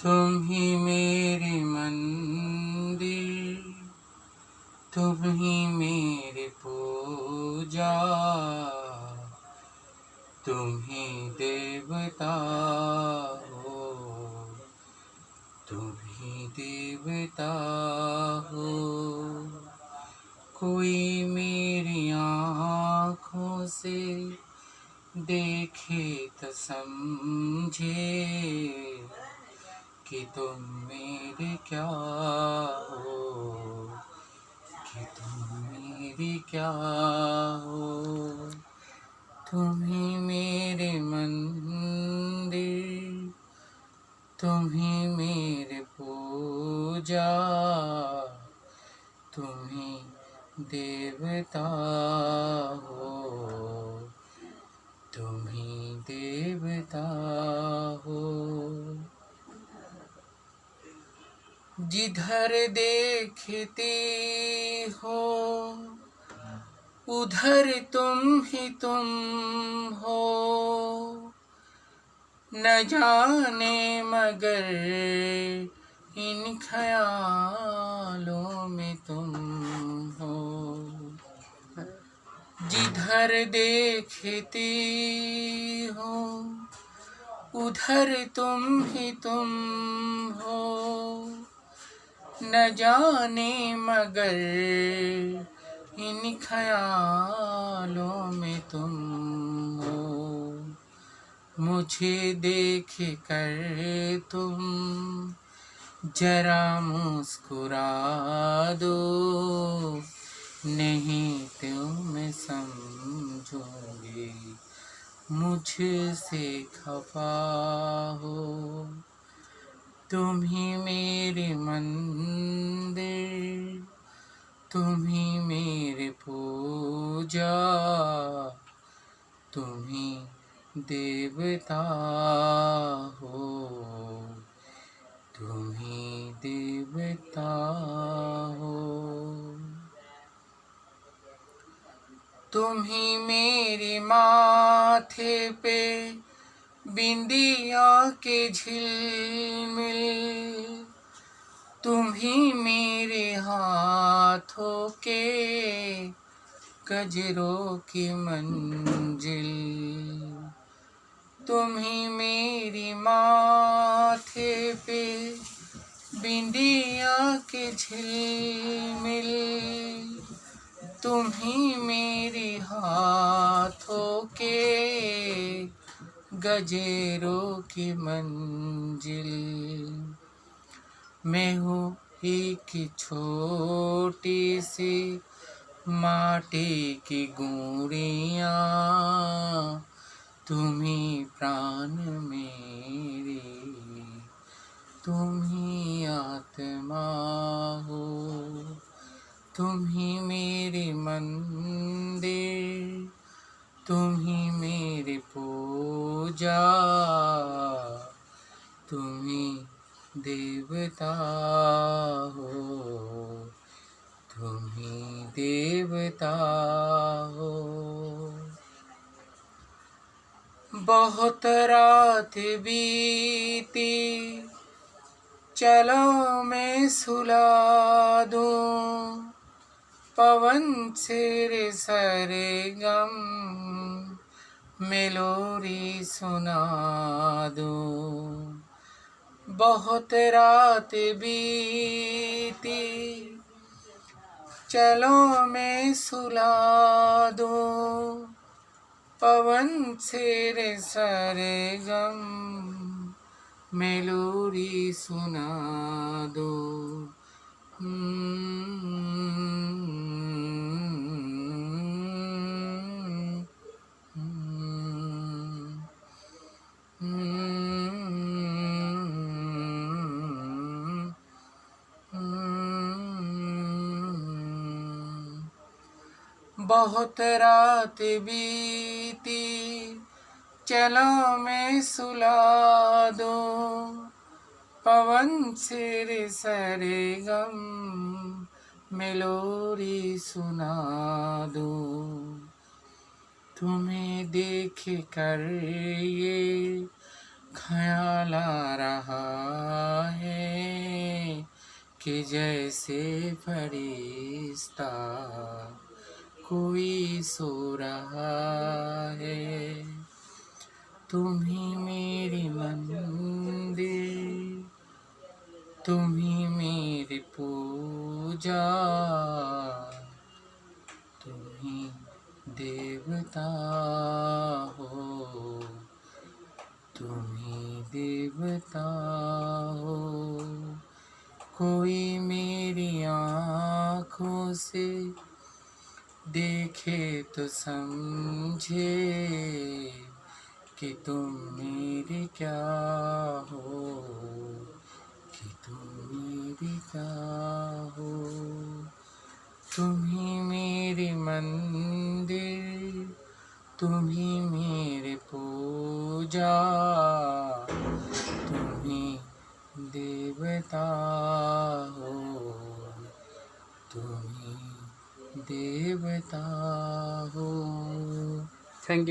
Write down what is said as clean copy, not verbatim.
तुम ही मेरे मंदिर, तुम ही मेरी पूजा, तुम ही देवता हो, तुम ही देवता हो। कोई मेरी आँखों से देखे तो समझे कि तुम मेरे क्या हो, कि तुम मेरी क्या हो। तुम ही मेरे मंदिर, तुम ही मेरे पूजा, तुम ही देवता हो, तुम ही देवता हो। जिधर देखती हो उधर तुम हो, न जाने मगर इन ख्यालों में तुम हो। जिधर देखती हो उधर तुम हो, न जाने मगर इन ख्यालों में तुम हो। मुझे देख कर तुम जरा मुस्कुरा दो, नहीं तुम समझोगे मुझसे खफा हो। तुम ही मेरे मंदिर, तुम ही मेरे पूजा, तुम ही देवता हो, तुम ही देवता हो। तुम ही मेरे माथे पे बिंदिया के झिलमिल, तुम ही मेरे हाथों के गजरों की मंजिल। तुम ही मेरी माथे पे बिंदिया के झिलमिल, तुम ही मेरे हाथों के गजरों की मंजिल। मैं हूँ एक छोटी सी माटी की गुड़िया, तुम ही प्राण मेरे, तुम ही आत्मा हो। तुम ही मेरे मंदिर, तुम ही मेरी पूजा, तुम ही देवता हो, तुम ही देवता हो। बहुत रात बीती, चलो मैं सुला दूं, पवन से सरगम मेलोडी सुना दूं। बहुत रात बीती, चलो मैं सुला दूं, पवन से सरगम मेलोडी सुना दो। बहुत रात बीती, चलो मैं सुला दूं, पवन से सरगम मेलोडी सुना दूं। तुम्हें देख कर ये ख्याल आ रहा कि जैसे फरिश्ता कोई सो रहा है। तुम ही मेरी मंदिर, तुम ही मेरी पूजा, तुम ही देवता हो, तुम ही देवता हो। कोई मेरी आँखों से देखे तो समझे कि तुम मेरी क्या हो, कि तुम मेरी क्या हो। तुम ही मेरी मंदिर, तुम ही मेरे पूजा, तुम ही देवता हो, तुम ही देवता हो। Thank you.